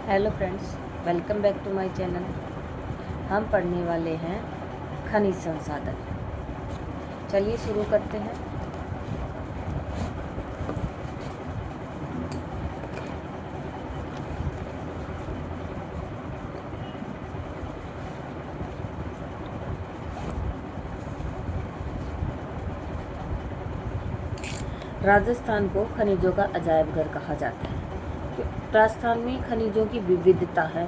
Hello friends, welcome back to my channel. हम पढ़ने वाले हैं खनिज संसाधन। चलिए शुरू करते हैं। राजस्थान को खनिजों का अजायब घर कहा जाता है। राजस्थान में खनिजों की विविधता है।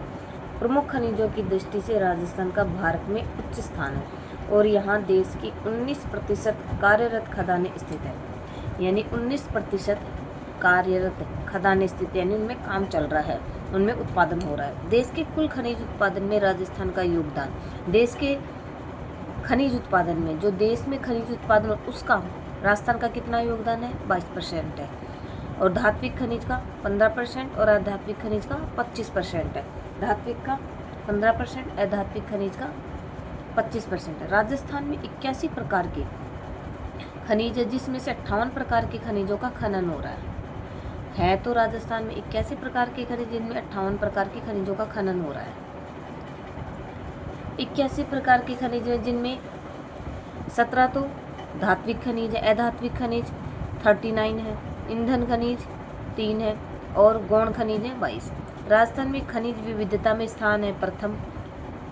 प्रमुख खनिजों की दृष्टि से राजस्थान का भारत में उच्च स्थान है और यहाँ देश की 19% कार्यरत खदानें स्थित हैं। यानी 19% कार्यरत खदानें स्थित, यानी उनमें काम चल रहा है, उनमें उत्पादन हो रहा है। देश के कुल खनिज उत्पादन में राजस्थान का योगदान, देश के खनिज उत्पादन में, जो देश में खनिज उत्पादन उसका राजस्थान का कितना योगदान है, 22% है। और धात्विक खनिज का 15% और अधात्विक खनिज का 25% है। धात्विक का 15%, अधात्विक खनिज का 25% है। राजस्थान में 81 प्रकार के खनिज है, जिसमें से 58 प्रकार के खनिजों का खनन हो रहा है। तो राजस्थान में 81 प्रकार के खनिज, जिनमें 58 प्रकार के खनिजों का खनन हो रहा है। 81 प्रकार के खनिज हैं, जिनमें 17 तो धात्विक खनिज है, अधात्विक खनिज 39 है, ईंधन खनिज 3 है और गौण खनिज है 22। राजस्थान में खनिज विविधता में स्थान है प्रथम,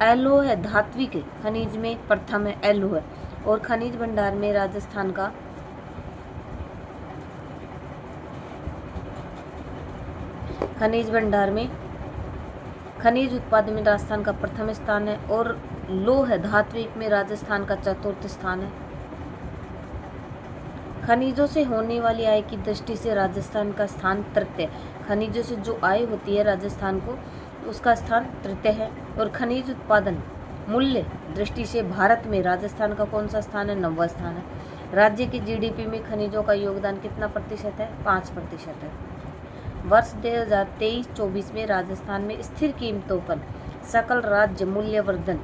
एलो है। धात्विक खनिज में प्रथम है, एलो है। और खनिज भंडार में राजस्थान का खनिज भंडार में खनिज उत्पादन में राजस्थान का प्रथम स्थान है और लोह है धात्विक में राजस्थान का चतुर्थ स्थान है। खनिजों से होने वाली आय की दृष्टि से राजस्थान का स्थान तृतीय। खनिजों से जो आय होती है राजस्थान को, उसका स्थान तृतीय है। और खनिज उत्पादन मूल्य दृष्टि से भारत में राजस्थान का कौन सा स्थान है, 9वां स्थान है। राज्य की जीडीपी में खनिजों का योगदान कितना प्रतिशत है, 5% है। वर्ष 2023-24 में राजस्थान में स्थिर कीमतों पर सकल राज्य मूल्यवर्धन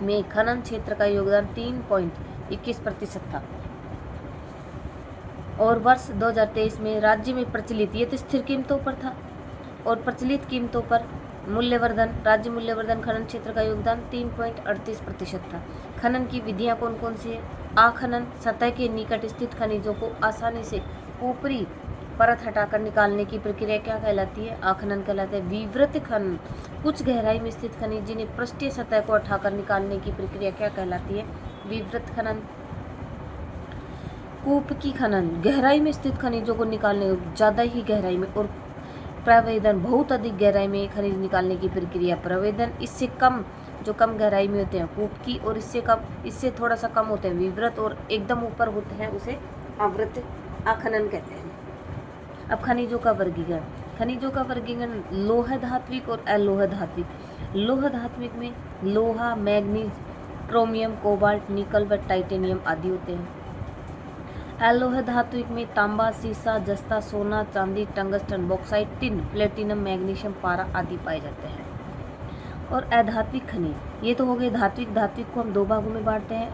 में खनन क्षेत्र का योगदान 3.21% था। और वर्ष 2023 में राज्य में प्रचलित, ये तो स्थिर कीमतों पर था, और प्रचलित कीमतों पर मूल्यवर्धन, राज्य मूल्यवर्धन खनन क्षेत्र का योगदान 3.38% था। खनन की विधियां कौन कौन सी है? आखनन, सतह के निकट स्थित खनिजों को आसानी से ऊपरी परत हटाकर निकालने की प्रक्रिया क्या कहलाती है, आखनन कहलाता है। विवृत खनन, कुछ गहराई में स्थित खनिज जिन्हें पृष्ठीय सतह को हटाकर निकालने की प्रक्रिया क्या कहलाती है, विवृत खनन। कूप की खनन, गहराई में स्थित खनिजों को निकालने, ज़्यादा ही गहराई में। और प्रवेदन, बहुत अधिक गहराई में खनिज निकालने की प्रक्रिया प्रवेदन। इससे कम, जो कम गहराई में होते हैं कूप की, और इससे कम, इससे थोड़ा सा कम होते हैं विवृत, और एकदम ऊपर होते हैं उसे आवृत आखनन कहते हैं। अब खनिजों का वर्गीकरण, खनिजों का वर्गीकरण लोह धात्विक और अलोह धात्विक। लोह धात्विक में लोहा, मैग्नीज, क्रोमियम, कोबाल्ट, निकल व टाइटेनियम आदि होते हैं। अलोह धात्विक में तांबा, सीसा, जस्ता, सोना, चांदी, tungsten, bauxite, tin, platinum, magnesium, पारा आदि पाए जाते हैं। और अधात्विक खनिज, ये तो हो गए धात्विक। धात्विक को हम दो भागों में बांटते हैं,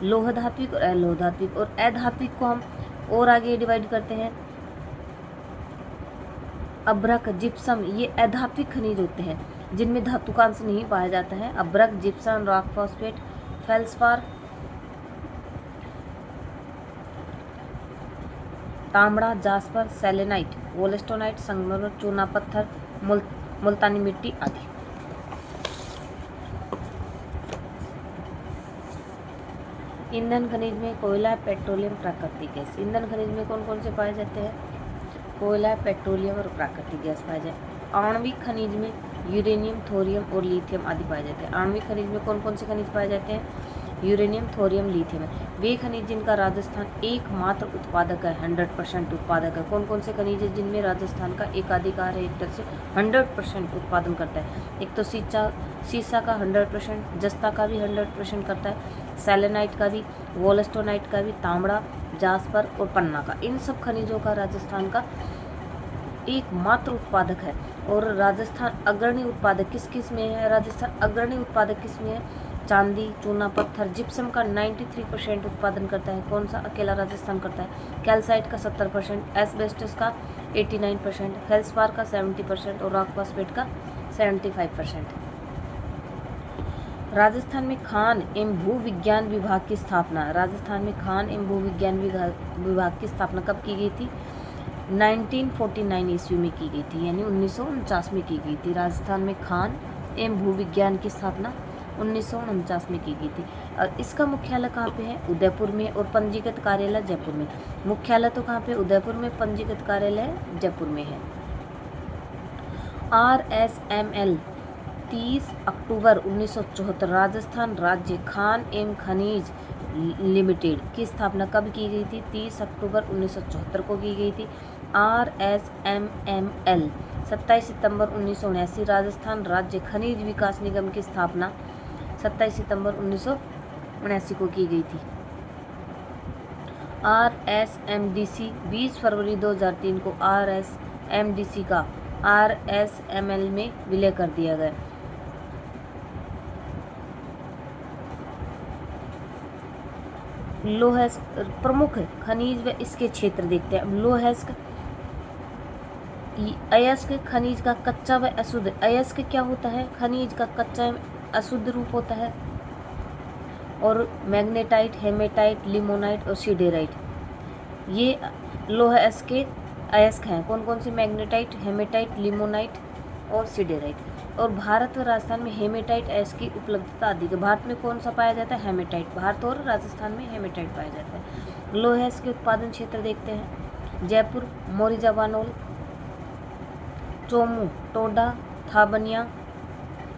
लोह धात्विक और अलोह धात्विक। और अधात्विक को हम और आगे डिवाइड करते हैं, अभ्रक, जिप्सम, ये अधात्विक खनिज होते हैं जिनमें धातु का अंश नहीं पाया जाता है। अभ्रक, जिप्सम, रॉक फॉस्फेट, फेल्सपार, तांबड़ा, जास्पर, सेलेनाइट, वोलेस्टोनाइट, संगमरमर, चूना पत्थर, मुल्तानी मिट्टी आदि। ईंधन खनिज में कोयला, पेट्रोलियम, प्राकृतिक गैस। ईंधन खनिज में कौन कौन से पाए जाते हैं, कोयला, पेट्रोलियम और प्राकृतिक गैस पाए जाते। आणविक खनिज में यूरेनियम, थोरियम और लिथियम आदि पाए जाते हैं। आणविक खनिज में कौन कौन से खनिज पाए जाते हैं, यूरेनियम, थोरियम, लिथियम है। वे खनिज जिनका राजस्थान एकमात्र उत्पादक है, 100% उत्पादक है। कौन कौन से खनिज है जिनमें राजस्थान का एकाधिकार है, एक तरह से 100% उत्पादन करता है। एक तो सीसा का 100%, जस्ता का भी 100% करता है, सेलेनाइट का भी, वोलेस्टोनाइट का भी, तांबड़ा, जास्पर और पन्ना का। इन सब खनिजों का राजस्थान का एकमात्र उत्पादक है। और राजस्थान अग्रणी उत्पादक किस किस में है, राजस्थान अग्रणी उत्पादक किस में है, चांदी, चूना पत्थर, जिप्सम का 93% उत्पादन करता है। कौन सा अकेला राजस्थान करता है? कैल्साइट का 70%, एस्बेस्टस का 89%, फेल्सपार का 70% और रॉक फॉस्फेट का 75%। राजस्थान में खान एवं भू विज्ञान विभाग की स्थापना, राजस्थान में खान एवं भू विज्ञान विभाग की स्थापना कब की गई थी? 1949 ईस्वी में की गई थी, यानी 1949 में की गई थी। राजस्थान में खान एवं भू विज्ञान की स्थापना 1949 में की गई थी। और इसका मुख्यालय कहाँ पे है? उदयपुर में, और पंजीकृत कार्यालय जयपुर में। मुख्यालय तो कहाँ पे? उदयपुर में, पंजीकृत कार्यालय जयपुर में है। RSML 30 अक्टूबर 1974 राजस्थान राज्य खान एवं खनिज लिमिटेड की स्थापना कब की गई थी? 30 अक्टूबर 1974 को की गई थी। RSMML 27 सितंबर 1979 राजस्थान राज्य खनिज विकास निगम की स्थापना 27 सितंबर 1979 को की गई थी। RSMDC 20 फरवरी 2003 को RSMDC का RSML में विलय कर दिया गया। लोहैस्क प्रमुख खनिज व इसके क्षेत्र देखते हैं। अब लोहैस्क अयस्क खनिज का कच्चा व अशुद्ध, अयस्क क्या होता है? खनिज का कच्चा एवं अशुद्ध रूप होता है। और मैग्नेटाइट, हेमेटाइट, लिमोनाइट और सिडेराइट, ये लोहैस्क के अयस्क हैं। कौन कौन से? मैग्नेटाइट, हेमेटाइट, लिमोनाइट और सिडेराइट। और भारत व राजस्थान में हेमेटाइट अयस्क की उपलब्धता अधिक है। भारत में कौन सा पाया जाता है? हेमेटाइट। भारत और राजस्थान में हेमेटाइट पाया जाता है। लोहैस्क के उत्पादन क्षेत्र देखते हैं। जयपुर, मोरिजा बानोल, चोमू, टोडा,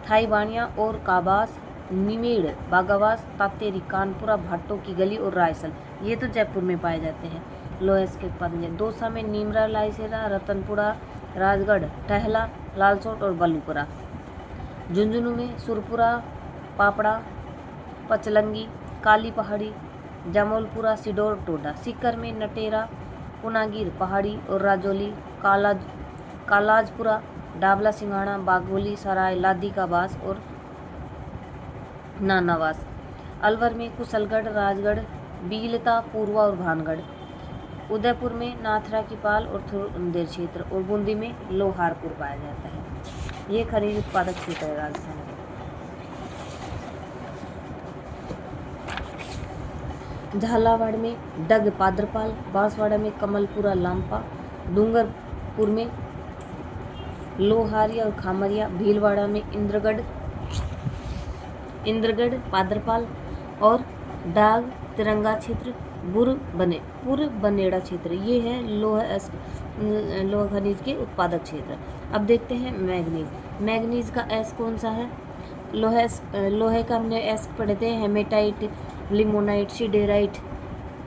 थाईवानिया और काबास, निमेड़, बागावास, तातेरी, कानपुरा, भाटों की गली और रायसल, ये तो जयपुर में पाए जाते हैं। लोहैस्क के उत्पादन दौसा में नीमरा, लाइसेरा, रतनपुरा, राजगढ़, टहला, लालसोट और बलूपुरा। झुंझुनू में सुरपुरा, पापड़ा, पचलंगी, काली पहाड़ी, जामोलपुरा, सिडोर, टोडा। सीकर में नटेरा, पुनागिर पहाड़ी और राजौली, कालाजपुरा, डाबला, सिंघाड़ा, बागोली, सराय, लादी का बास और नानावास। अलवर में कुशलगढ़, राजगढ़, बीलता, पूर्वा और भानगढ़। उदयपुर में नाथरा की पाल और थुरंदेर क्षेत्र, और बूंदी में लोहारपुर पाया जाता है। ये खनिज उत्पादक क्षेत्र है राजस्थान के। झालावाड़ में डग, पादरपाल, बांसवाड़ा में कमलपुरा, लांपा, डूंगरपुर में लोहारिया और खामरिया, भीलवाड़ा में इंद्रगढ़, पादरपाल और डाग, तिरंगा क्षेत्र, पुरबनेड़ा क्षेत्र, ये है लोह खनिज के उत्पादक क्षेत्र। अब देखते हैं मैग्नीज। मैग्नीज का एस कौन सा है? लोहे का हमने एस पढ़े थे, हेमेटाइट, लिमोनाइट, सिडेराइट,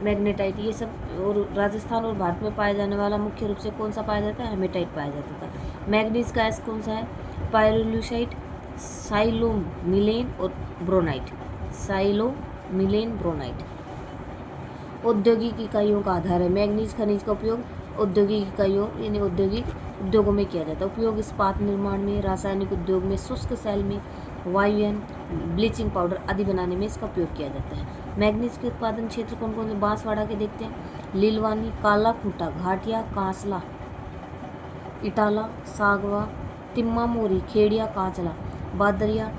मैग्नेटाइट, ये सब। और राजस्थान और भारत में पाया जाने वाला मुख्य रूप से कौन सा पाया जाता है? हेमेटाइट पाया जाता था। मैग्नीज का एस कौन सा है? पायरोलुसाइट, साइलोमिलेन और ब्रोनाइट, साइलोमिलेन, ब्रोनाइट। औद्योगिक इकाइयों का आधार है। मैग्नीज खनिज का उपयोग औद्योगिक इकाइयों यानी औद्योगिक उद्योगों में किया जाता है। उपयोग इस्पात निर्माण में, रासायनिक उद्योग में, शुष्क सेल में, वायुयान, ब्लीचिंग पाउडर आदि बनाने में इसका उपयोग किया जाता है। मैग्नीज के उत्पादन क्षेत्र कौन कौन से? बांसवाड़ा के देखते हैं। लीलवानी, काला खूंटा, घाटिया, कांसला, इटाला, सागवा, तिम्मा मोरी, खेड़िया, कांचला, बादरिया,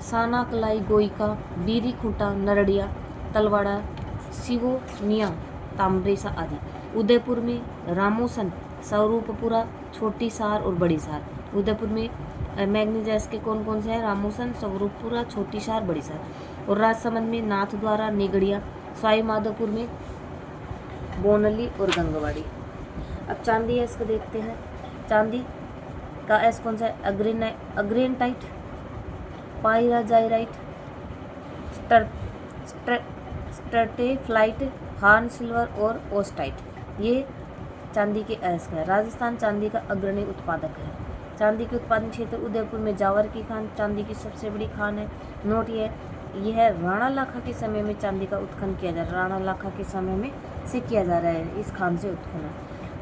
साना कलाई, गोइका, बीरी खूंटा, नरड़िया, तलवाड़ा, सिवोनिया, ताम्रेसा आदि। उदयपुर में रामोसन, स्वरूपपुरा, छोटी सार और बड़ी सार। उदयपुर में मैग्नीज अयस्क के कौन कौन से हैं? रामोसन, स्वरूपपुरा, छोटी सार, बड़ी सार। और राजसमंद में नाथद्वारा, निगड़िया, सवाई माधोपुर में बोनली और गंगवाड़ी। अब चांदी अयस्क देखते हैं। चांदी का एस कौन सा है? अग्रेनाइट, पायराजाइराइट, स्ट्रेटेफ्लाइट, हार्न सिल्वर और ओस्टाइट, ये चांदी के अयस्क है। राजस्थान चांदी का अग्रणी उत्पादक है। चांदी के उत्पादन क्षेत्र उदयपुर में जावर की खान चांदी की सबसे बड़ी खान है। नोट यह राणा लाखा के समय में चांदी का उत्खनन किया जा रहा है। राणा लाखा के समय में से किया जा रहा है इस खान से उत्खनन।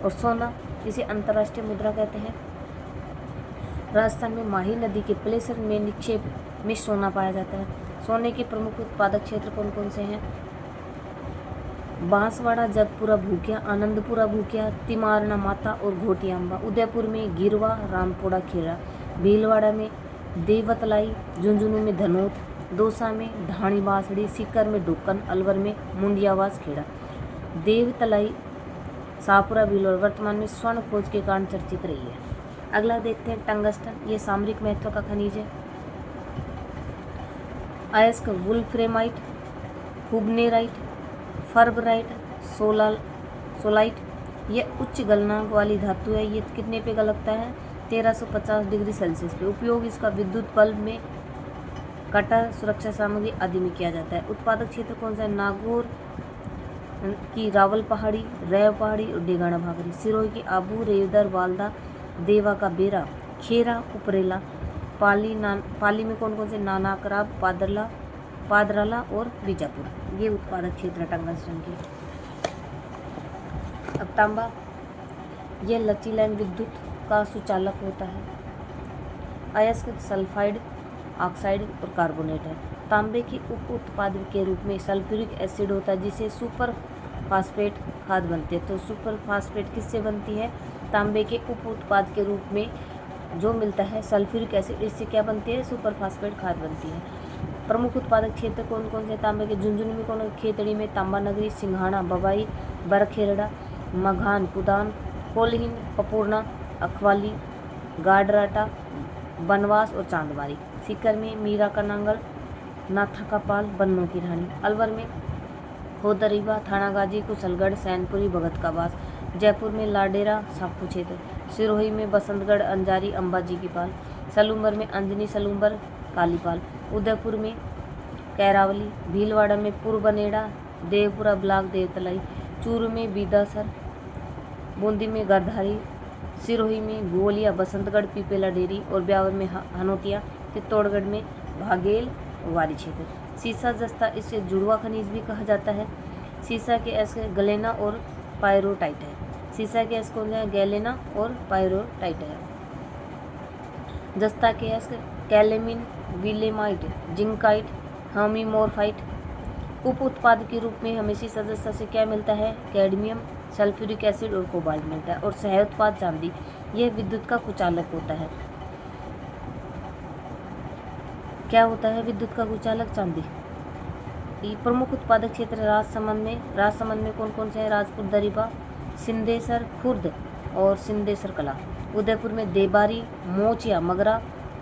और सोना, इसे अंतर्राष्ट्रीय मुद्रा कहते हैं। राजस्थान में माही नदी के प्लेसर में निक्षेप में सोना पाया जाता है। सोने के प्रमुख उत्पादक क्षेत्र कौन कौन से हैं? बांसवाड़ा, जगपुरा, भूकिया, आनंदपुरा, भूकिया, तिमारना माता और घोटियांबा। उदयपुर में गिरवा, रामपुरा, खेड़ा। भीलवाड़ा में देवतलाई, झुंझुनू में धनोत, दौसा में ढाणी बांसड़ी, सीकर में डुक्कन, अलवर में मुंडियावास, खेड़ा। देवतलाई शाहपुरा भीलवाड़ा वर्तमान में स्वर्ण खोज के कारण चर्चित रही है। अगला देखते हैं टंगस्टन। ये सामरिक महत्व का खनिज है। अयस्क, वुल्फ्रेमाइट, हुबनेराइट, फर्बराइट, सोलाइट। यह उच्च गलनांक वाली धातु है। ये कितने पे गलता है? 1350 डिग्री सेल्सियस पे। उपयोग इसका विद्युत बल्ब में, कटर, सुरक्षा सामग्री आदि में किया जाता है। उत्पादक क्षेत्र कौन सा है? नागौर की रावल पहाड़ी, रेव पहाड़ी और डेगाना भागरी। सिरोही की आबू, रेवदर, वालदा, देवा का बेरा, खेरा, उपरेला। पाली में कौन कौन से? नानाकराब, पादराला और बीजापुर। ये उत्पादक क्षेत्र टंगस्टन के। अब तांबा, यह लचीला विद्युत का सुचालक होता है। अयस्क, सल्फाइड, ऑक्साइड और कार्बोनेट है। तांबे के उप उत्पाद के रूप में सल्फ्यूरिक एसिड होता है, जिसे सुपर फास्फेट खाद बनती है। तो सुपर फास्फेट किससे बनती है? तांबे के उप उत्पाद के रूप में जो मिलता है सल्फ्यूरिक एसिड, इससे क्या बनती है? सुपर फास्फेट खाद बनती है। प्रमुख उत्पादक क्षेत्र कौन कौन से तांबे के? झुंझुनू में कौन? खेतड़ी में तांबा नगरी, सिंघाना, बबाई, बरखेरड़ा, मघान, कुदान, कोलहीन, पपूर्णा, अखवाली, गाडराटा, बनवास और चांदबारी। सीकर में मीरा का नांगल, नाथा का पाल, बन्नों की रानी। अलवर में खोदरीबा, थानागाजी, कुशलगढ़, सैनपुरी, भगत का बास। जयपुर में लाडेरा, सापू क्षेत्र। सिरोही में बसंतगढ़, अंजारी, अंबाजी की पाल। सलूम्बर में अंजनी, सलूम्बर, कालीपाल। उदयपुर में कैरावली। भीलवाड़ा में पुरबनेड़ा, देवपुरा, ब्लाक, देवतलाई। चूरू में बीदासर, बूंदी में गरधारी, सिरोही में गोलिया, बसंतगढ़, पीपेला डेरी और ब्यावर में हनोतिया। चित्तौड़गढ़ में भागेल, वारी क्षेत्र। सीसा जस्ता, इसे जुड़वा खनिज भी कहा जाता है। सीसा के एस्क गलेना और पायरोटाइट है। सीसा के एस्क कौन है? गैलेना और पायरोटाइट है। जस्ता के एस्क कैलेमिन, विलेमाइट, जिंकाइट, हमीमोर्फाइट। उप उत्पाद के रूप में हमें सीसा जस्ता से क्या मिलता है? कैडमियम, सल्फ्यूरिक एसिड और कोबाल्ट मिलता है। और सह उत्पाद चांदी, यह विद्युत का कुचालक होता है। क्या होता है विद्युत का कुचालक? चांदी। प्रमुख उत्पादक क्षेत्र राजसमंद में कौन कौन से हैं? राजपुर, दरीबा, सिंदेसर, खुर्द और सिंदेसर कला। उदयपुर में देबारी, मोचिया, मगरा,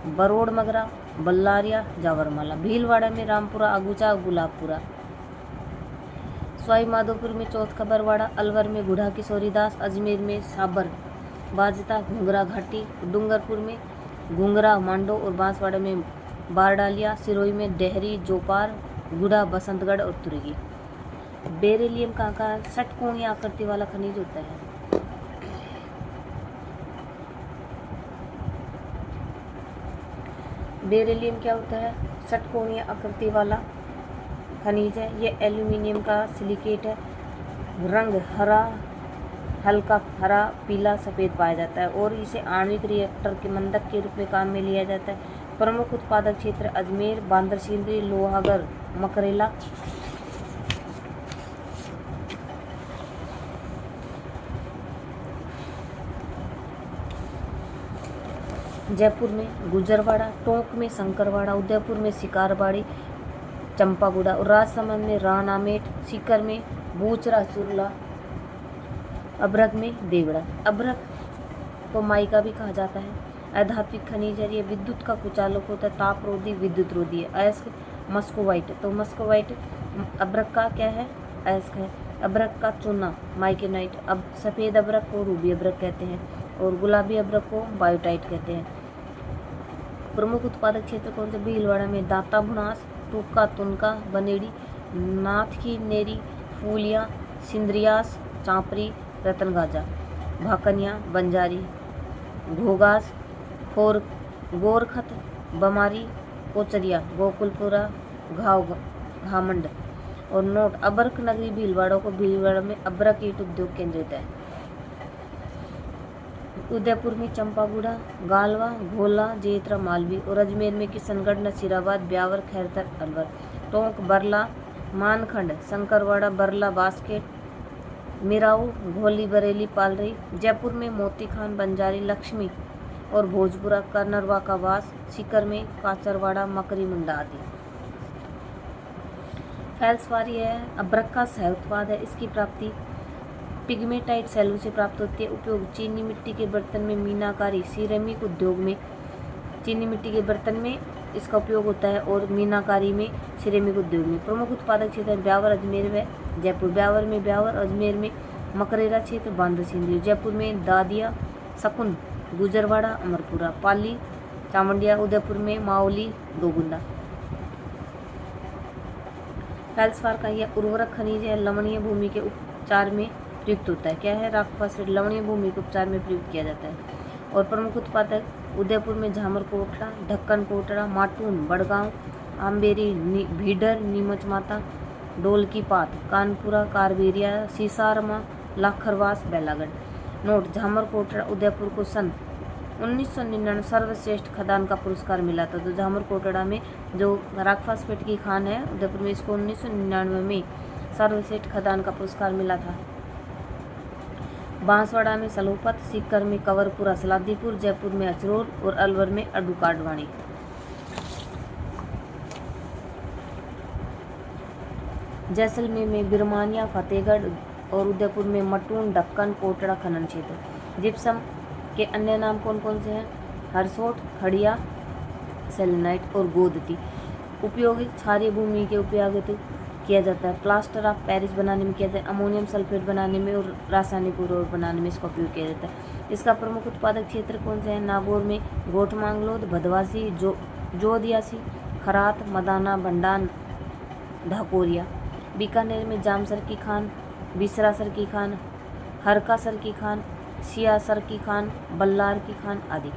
बरोड़ मगरा, बल्लारिया, जावरमाला। भीलवाड़ा में रामपुरा, अगुचा, गुलाबपुरा। सवाई माधोपुर में चौथ खबरवाड़ा। अलवर में गुढ़ा किशोरीदास, अजमेर में साबर, बाजता, घुंगरा घाटी। डूंगरपुर में घुंगरा, मांडो और बांसवाड़ा में बारडालिया। सिरोही में डेहरी, जोपार, गुढ़ा, बसंतगढ़ और तुर्गी। बेरिलियम कहाँ का? षटकोणीय आकृति वाला खनिज होता है। बेरिलियम क्या होता है? षटकोणीय आकृति वाला खनिज है। यह एल्यूमिनियम का सिलिकेट है। रंग हरा, हल्का हरा, पीला, सफ़ेद पाया जाता है और इसे आणविक रिएक्टर के मंदक के रूप में काम में लिया जाता है। प्रमुख उत्पादक क्षेत्र अजमेर, बांदरसिंदरी, लोहागढ़, मकरेला। जयपुर में गुजरवाड़ा, टोंक में शंकरवाड़ा, उदयपुर में शिकारबाड़ी, चंपागुड़ा और राजसमंद में रानामेट। सीकर में बूचरा, चुरला। अभ्रक में देवड़ा। अभ्रक को माइका भी कहा जाता है। अधात्विक खनिज है। ये विद्युत का कुचालक होता है। तापरोधी, विद्युत रोधी है। अयस्क मस्कोवाइट, तो मस्कोवाइट अभ्रक का क्या है? अयस्क है। अभ्रक का चूना माइकेनाइट। अब सफ़ेद अभ्रक को रूबी अभ्रक कहते हैं और गुलाबी अभ्रक को बायोटाइट कहते हैं। प्रमुख उत्पादक क्षेत्र कौन से? भीलवाड़ा में दाता भुनास, टूका, तुनका, बनेड़ी, नाथ की नेरी, फूलिया, सिंद्रियास, चांपरी, रतनगाजा, भाकनिया, बंजारी, घोगास, गोरखत, बमारी, कोचरिया, गोकुलपुरा, घामंड और नोट। अभ्रक नगरी भीलवाड़ा को भीलवाड़ा में अभ्रक ईंट उद्योग केंद्रित है। उदयपुर में चंपागुड़ा, गालवा, घोला, जेतरा, मालवी और अजमेर में किशनगढ़, नसीराबाद, ब्यावर, खैरतर, अलवर, टोंक, बरला, मानखंड, शंकरवाड़ा, बरला, बास्केट, मिराऊ, घोली, बरेली, पालरी। जयपुर में मोती खान, बंजारी, लक्ष्मी और भोजपुरा, कनरवा का वास, सीकर में काचरवाड़ा, मकरी, मुंडा आदि। फेल्सपारी है अभ्रक का सह उत्पाद है। इसकी प्राप्ति पिग्मेटाइट सेलों से प्राप्त होती है। उपयोग चीनी मिट्टी के बर्तन में मीनाकारी, सिरेमिक उद्योग में चीनी मिट्टी के बर्तन में इसका उपयोग होता है और मीनाकारी में सिरेमिक उद्योग में। प्रमुख उत्पादक क्षेत्र ब्यावर, अजमेर व जयपुर। ब्यावर में ब्यावर, अजमेर में मकरेरा क्षेत्र, बांद्रा सिंधिया। जयपुर में दादिया, सकुन, गुजरवाड़ा, अमरपुरा, पाली, चामुंडिया। उदयपुर में माओली, दोगुंदा। फेल्सपार का यह उर्वरक खनिज है, लवणीय भूमि के उपचार में प्रयुक्त होता है। क्या है? रॉक फॉस्फेट लवणीय भूमि के उपचार में प्रयुक्त किया जाता है। और प्रमुख उत्पादक उदयपुर में झामर कोटड़ा, ढक्कन कोटड़ा, माटून, बड़गांव, आम्बेरी, भीडर, नीमच माता, डोल की पात, कानपुरा, कारबेरिया, सीसारमा, लाखरवास, बेलागढ़। नोट: झामर कोटड़ा उदयपुर को सन 1999 सर्वश्रेष्ठ खदान का पुरस्कार मिला था। तो झामर कोटड़ा में जो रॉक फॉस्फेट की खान है उदयपुर में, इसको 1999 में सर्वश्रेष्ठ खदान का पुरस्कार मिला था। बांसवाड़ा में सलोपत, सीकर में कंवरपुरा, सलादीपुर, जयपुर में अचरोल और अलवर में अडुकाडवाणी। जैसलमेर में बिरमानिया, फतेहगढ़ और उदयपुर में मटून, ढक्कन कोटड़ा खनन क्षेत्र। जिप्सम के अन्य नाम कौन कौन से हैं? हरसोट, खड़िया, सेलेनाइट और गोदती। उपयोग क्षारीय भूमि के उपयोग किया जाता है। प्लास्टर ऑफ पेरिस बनाने में किया जाता है। अमोनियम सल्फेट बनाने में और रासायनिक उर्वरक बनाने में इसका उपयोग किया जाता है। इसका प्रमुख उत्पादक क्षेत्र कौन से हैं? नागौर में गोठ मांगलोद, भदवासी, जोदियासी, खरात, मदाना, भंडान, ढाकोरिया। बीकानेर में जामसर की खान, बिसरासर की खान, हरकासर की खान, सियासर की खान, बल्लार की खान आदि।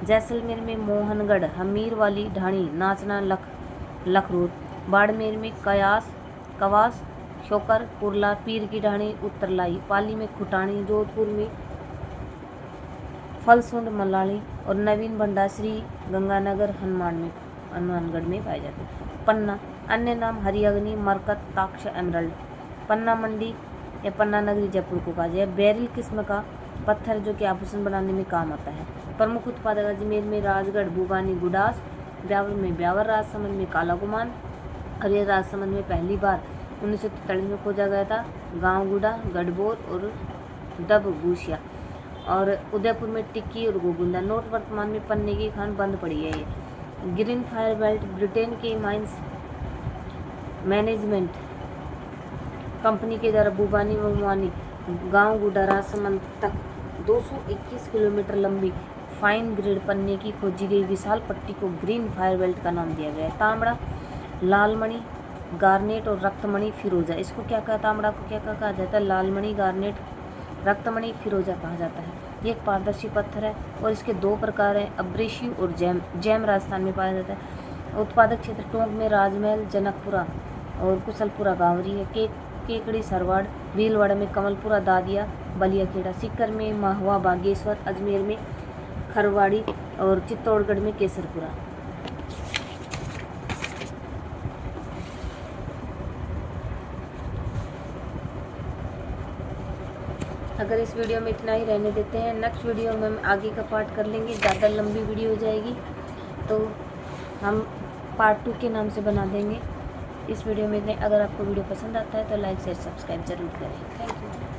जैसलमेर में मोहनगढ़, हमीर वाली ढाणी, नाचना, लखरोट। बाड़मेर में कवास, शोकर, कुरला, पीर की ढाणी, उत्तरलाई। पाली में खुटाणी। जोधपुर में फलसुंड, मलाली और नवीन भंडाश्री, गंगानगर, हनुमानगढ़ में पाए जाते हैं। पन्ना अन्य नाम हरिअग्नि, मरकत, ताक्ष, एमरल्ड। पन्ना मंडी या पन्ना नगरी जयपुर को कहा जाए। बेरिल किस्म का पत्थर जो कि आभूषण बनाने में काम आता है। प्रमुख उत्पादक अजमेर में राजगढ़, भूबानी, गुडास। ब्यावर में ब्यावर, राजसमंद में काला गुमान और यह राजसमंद में पहली बार 1943 में खोजा गया था। गांव गुड़ा, गढ़बोर और दबगूशिया। और उदयपुर में टिक्की और गोगुंदा। नोट: वर्तमान में पन्ने की खान बंद पड़ी है। ये ग्रीन फायर बेल्ट ब्रिटेन के माइंस मैनेजमेंट कंपनी के द्वारा भूबानी व मुआनी, गांव गुड़ा, राजसमंद तक 221 किलोमीटर लंबी फाइन ग्रेड पन्ने की खोजी गई विशाल पट्टी को ग्रीन फायर बेल्ट का नाम दिया गया है। तांबड़ा, लालमणि, गार्नेट और रक्तमणि, फिरोजा। इसको क्या कहा? तांबड़ा को क्या कहा जाता है? लालमणि, गार्नेट, रक्तमणि, फिरोजा कहा जाता है। ये एक पारदर्शी पत्थर है और इसके दो प्रकार हैं, अब्रेशिव और जैम राजस्थान में पाया जाता है। उत्पादक क्षेत्र टोंक में राजमहल, जनकपुरा और कुशलपुरा, गांवरी है। केकड़ी, सरवाड़, भीलवाड़ा में कमलपुरा, दादिया, बलियाखेड़ा। सीकर में महवा, बागेश्वर, अजमेर में खरवाड़ी और चित्तौड़गढ़ में केसरपुरा। अगर इस वीडियो में इतना ही रहने देते हैं, नेक्स्ट वीडियो में हम आगे का पार्ट कर लेंगे। ज़्यादा लंबी वीडियो हो जाएगी तो हम पार्ट 2 के नाम से बना देंगे। इस वीडियो में अगर आपको वीडियो पसंद आता है तो लाइक शेयर सब्सक्राइब जरूर करें। Thank you.